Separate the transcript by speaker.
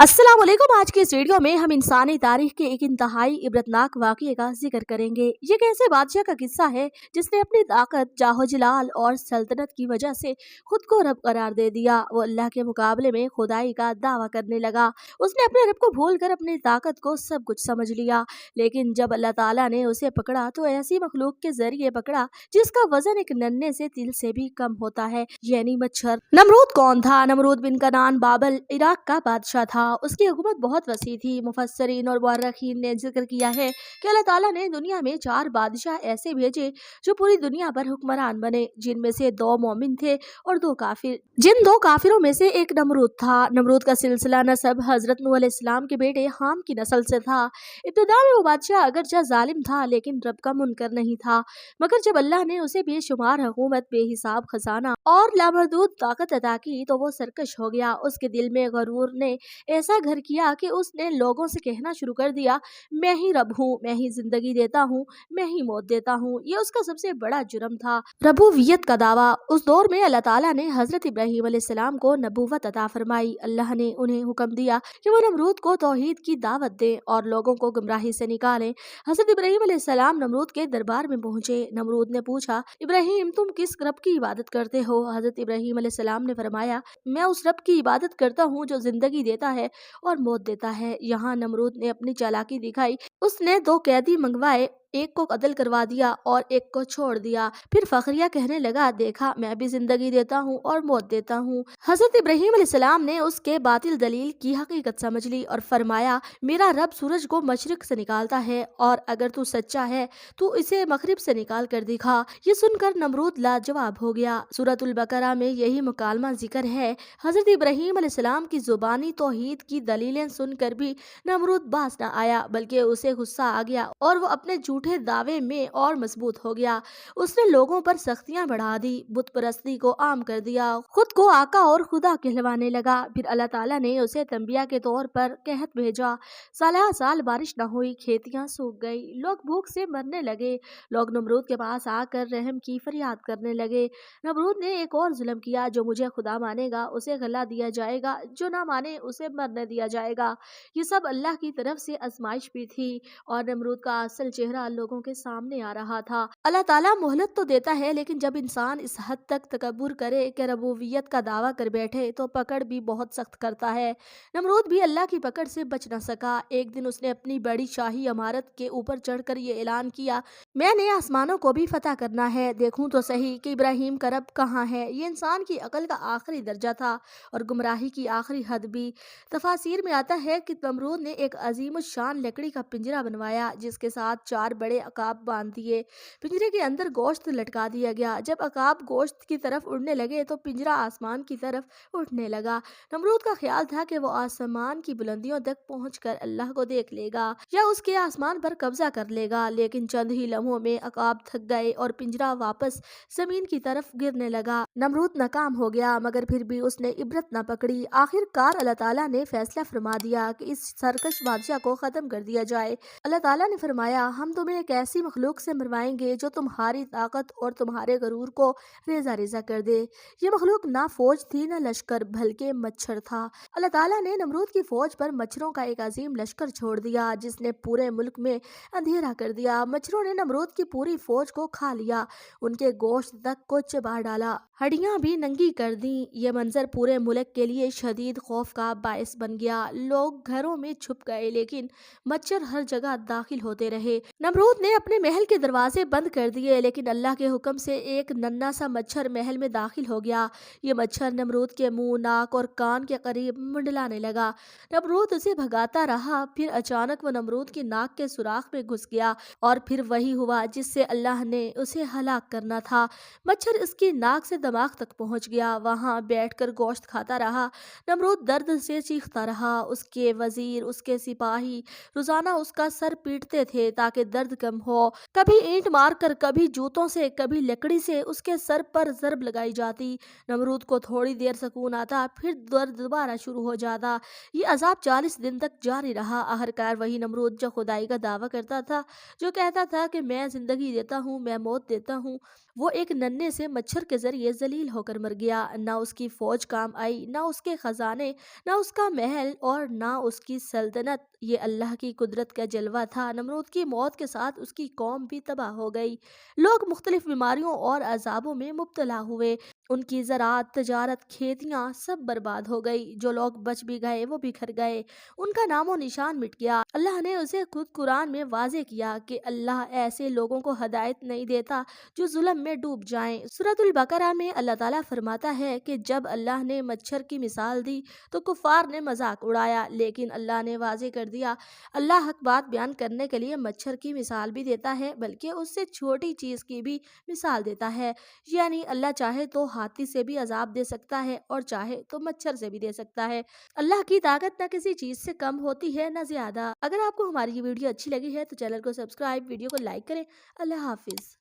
Speaker 1: अस्सलाम वालेकुम। आज के इस वीडियो में हम इंसानी तारीख के एक इंतहाई इबरतनाक वाक़ये का जिक्र करेंगे। ये एक ऐसे बादशाह का किस्सा है जिसने अपनी ताकत, जाहो-जलाल और सल्तनत की वजह से खुद को रब करार दे दिया। वो अल्लाह के मुकाबले में खुदाई का दावा करने लगा। उसने अपने रब को भूलकर अपनी ताकत को सब कुछ समझ लिया। लेकिन जब अल्लाह ताला ने उसे पकड़ा तो ऐसी मखलूक के जरिए पकड़ा जिसका वजन एक नन्हे से तिल से भी कम होता है, यानी मच्छर। नमरूद कौन था? नमरूद बिन कनान बाबल इराक का बादशाह था। उसकी हुकूमत बहुत वसी थी। मुफस्सरीन और मुअर्रिखीन ने जिक्र किया है कि अल्लाह ताला ने दुनिया में 4 बादशाह ऐसे भेजे जो पूरी दुनिया पर हुक्मरान बने, जिनमें से 2 मोमिन थे और 2 काफिर। जिन 2 काफिरों में से एक नमरूद था। नमरूद का सिलसिला नसब हजरत नूह अलैहिस्सलाम के बेटे हाम की नस्ल से था। इब्तिदा में वो बादशाह अगरचे जालिम था लेकिन रब का मुनकर नहीं था, मगर जब अल्लाह ने उसे बेशुमार हुकूमत, बेहिसाब खजाना और लामहदूद ताकत अता की तो वो सरकश हो गया। उसके दिल में गरूर ने ऐसा घर किया कि उसने लोगों से कहना शुरू कर दिया, मैं ही रब हूँ, मैं ही जिंदगी देता हूँ, मैं ही मौत देता हूँ। ये उसका सबसे बड़ा जुर्म था, रबूवियत का दावा। उस दौर में अल्लाह ताला ने हजरत इब्राहीम अलैहिस्सलाम को नबूवत अता फरमाई। अल्लाह ने उन्हें हुक्म दिया कि वो नमरूद को तौहीद की दावत दें और लोगों को गुमराही से निकालें। हजरत इब्राहीम अलैहिस्सलाम नमरूद के दरबार में पहुंचे। नमरूद ने पूछा, इब्राहीम तुम किस रब की इबादत करते हो? हजरत इब्राहीम अलैहिस्सलाम ने फरमाया, मैं उस रब की इबादत करता हूँ जो जिंदगी देता है और मौत देता है। यहाँ नमरूद ने अपनी चालाकी दिखाई। उसने 2 कैदी मंगवाए, एक को कत्ल करवा दिया और एक को छोड़ दिया। फिर फखरिया कहने लगा, देखा मैं भी जिंदगी देता हूँ और मौत देता हूँ। हजरत इब्राहीम अलैहिस्सलाम ने उसके बातिल दलील की हकीकत समझ ली और फरमाया, मेरा रब सूरज को मशरिक से निकालता है और अगर तू सच्चा है तो इसे मगरिब से निकाल कर दिखा। ये सुनकर नमरूद लाजवाब हो गया। सूरतुल बकरा में यही मुकालमा जिक्र है। हजरत इब्राहीम अलैहिस्सलाम की जुबानी तौहीद की दलीलें सुनकर भी नमरूद बाज न आया, बल्कि उसे गुस्सा आ गया और वो अपने झूठे दावे में और मजबूत हो गया। उसने लोगों पर सख्तियां बढ़ा दी, बुत परस्ती को आम कर दिया, खुद को आका और खुदा कहलवाने लगा। फिर अल्लाह ताला ने उसे तंबिया के तौर पर कहत भेजा। साल बारिश न हुई, खेतियां सूख गई, लोग भूख से मरने लगे। लोग नमरूद के पास आकर रहम की फरियाद करने लगे। नमरूद ने एक और जुल्म किया, जो मुझे खुदा मानेगा उसे गला दिया जाएगा, जो ना माने उसे मरने दिया जाएगा। ये सब अल्लाह की तरफ से आजमाइश भी थी और नमरूद का असल चेहरा लोगों के सामने आ रहा था। अल्लाह ताला मोहलत तो देता है, लेकिन जब इंसान इस हद तक तकब्बुर करे कि रबूबियत का दावा कर बैठे तो पकड़ भी बहुत सख्त करता है। नमरूद भी अल्लाह की पकड़ से बच न सका। एक दिन उसने अपनी बड़ी शाही इमारत के ऊपर चढ़कर ये ऐलान किया, मैंने आसमानों को भी फतह करना है, देखूं तो सही कि इब्राहीम का रब कहाँ है। ये इंसान की अकल का आखिरी दर्जा था और गुमराही की आखिरी हद भी। तफासिर में आता है कि नमरूद ने एक अजीम शान लकड़ी का पिंजरा बनवाया, जिसके साथ 4 बड़े अकाब बांध दिए। पिंजरे के अंदर गोश्त लटका दिया गया। जब अकाब गोश्त की तरफ उड़ने लगे तो पिंजरा आसमान की तरफ उठने लगा। नमरूद का ख्याल था कि वो आसमान की बुलंदियों तक पहुंचकर अल्लाह को देख लेगा या उसके आसमान पर कब्जा कर लेगा, लेकिन चंद ही लम्हों में अकाब थक गए और पिंजरा वापस जमीन की तरफ गिरने लगा। नमरूद नाकाम हो गया, मगर फिर भी उसने इबरत न पकड़ी। आखिरकार अल्लाह ताला ने फैसला फरमा दिया कि इस सरकश बादशाह को खत्म कर दिया जाए। अल्लाह ताला ने फरमाया, हम तुम्हें एक ऐसी मखलूक से मरवाएंगे जो तुम्हारी ताकत और तुम्हारे गरूर को रेजा रेजा कर दे। ये मखलूक ना फौज थी न लश्कर, बल्कि मच्छर था। अल्लाह ताला ने नमरूद की फौज पर मच्छरों का एक अजीम लश्कर छोड़ दिया, जिसने पूरे मुल्क में अंधेरा कर दिया। मच्छरों ने नमरूद की पूरी फौज को खा लिया, उनके गोश्त तक को चबा डाला, हड्डियां भी नंगी कर दी। ये मंजर पूरे मुल्क के लिए शदीद खौफ का बायस बन गया। लोग घरों में छुप गए, लेकिन मच्छर हर जगह दाखिल होते रहे। नमरूद ने अपने महल के दरवाजे बंद कर दिए, लेकिन अल्लाह के हुक्म से एक नन्हा सा मच्छर महल में दाखिल हो गया। ये मच्छर नमरूद के मुंह, नाक और कान के करीब मंडलाने लगा। नमरूद उसे भगाता रहा, फिर अचानक वो नमरूद की नाक के सुराख में घुस गया और फिर वही हुआ जिससे अल्लाह ने उसे हलाक करना था। मच्छर इसकी नाक से दिमाग तक पहुंच गया। वहां बैठकर गोश्त खाता रहा। नमरूद दर्द से चीखता रहा। उसके वजीर, उसके सिपाही रोजाना उसका सर पीटते थे ताकि दर्द कम हो। कभी ईंट मारकर, कभी जूतों से, कभी लकड़ी से उसके सर पर जरब लगाई जाती। नमरूद को थोड़ी देर सुकून आता, फिर दर्द दोबारा शुरू हो जाता। ये अजाब 40 दिन तक जारी रहा। आखिरकार वही नमरूद जो खुदाई का दावा करता था, जो कहता था कि मैं जिंदगी देता हूँ, मैं मौत देता हूँ, वो एक नन्हे से मच्छर के जरिए जलील होकर मर गया। ना उसकी फौज काम आई, ना उसके खजाने, ना उसका महल और ना उसकी सल्तनत। ये अल्लाह की कुदरत का जलवा था। नमरूद की मौत के साथ उसकी कौम भी तबाह हो गई। लोग मुख्तलिफ बीमारियों और अजाबों में मुब्तला हुए। उनकी ज़राअत, तजारत, खेतियाँ सब बर्बाद हो गई। जो लोग बच भी गए वो बिखर गए, उनका नामो निशान मिट गया। अल्लाह ने उसे खुद कुरान में वाज़े किया कि अल्लाह ऐसे लोगों को हदायत नहीं देता जो जुल्म में डूब जाएं। सूरतुल बकरा में अल्लाह ताला फरमाता है कि जब अल्लाह ने मच्छर की मिसाल दी तो कुफार ने मजाक उड़ाया, लेकिन अल्लाह ने वाज़े कर दिया। अल्लाह हक बात बयान करने के लिए मच्छर की मिसाल भी देता है, बल्कि उससे छोटी चीज़ की भी मिसाल देता है। यानी अल्लाह चाहे तो हाथी से भी अजाब दे सकता है और चाहे तो मच्छर से भी दे सकता है। अल्लाह की ताकत न किसी चीज़ से कम होती है न ज़्यादा। अगर आपको हमारी ये वीडियो अच्छी लगी है तो चैनल को सब्सक्राइब, वीडियो को लाइक करें। अल्लाह हाफिज़।